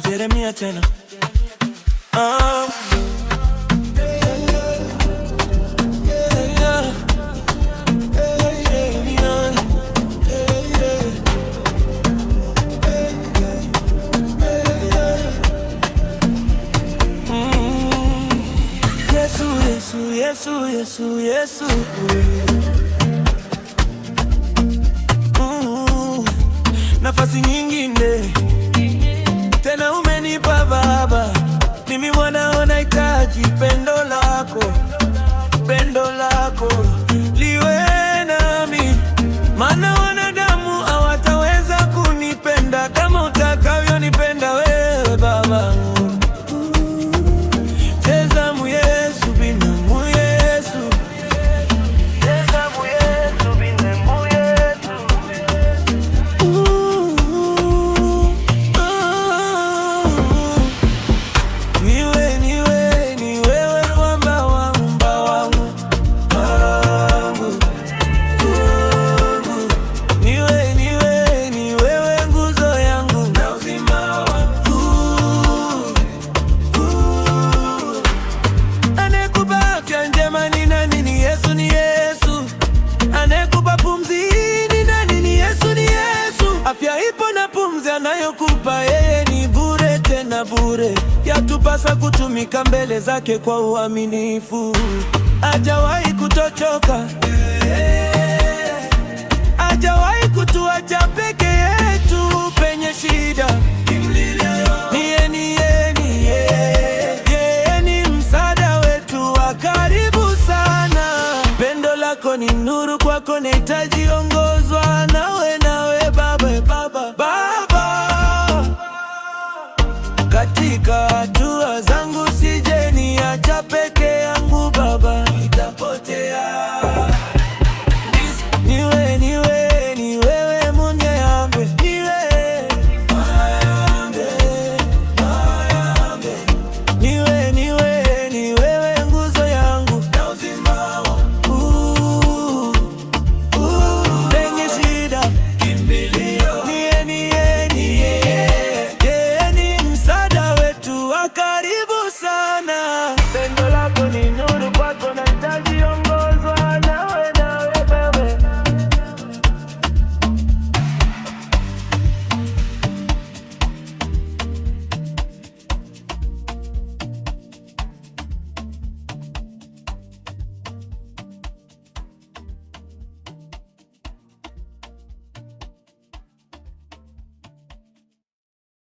Jeremia tena. Yesu, Yesu, Yesu. Nafasi nyingine tena umenipa Baba, mimi mwanao nahitaji pendo lako, pendo lako liwe nami, maana wanadamu hawataweza kunipenda kama utakavyonipenda wewe Baba. Afya ipo na pumzi anayokupa yeye ni bure, tena bure. Yatupasa kutumika mbele zake kwa uaminifu. Hajawahi kutochoka, hajawahi kutuacha peke yetu penye shida. Yeye ni msaada wetu wa karibu sana. Pendo lako ni nuru, kwako nahitaji ongozwa nawe Baba, katika hatua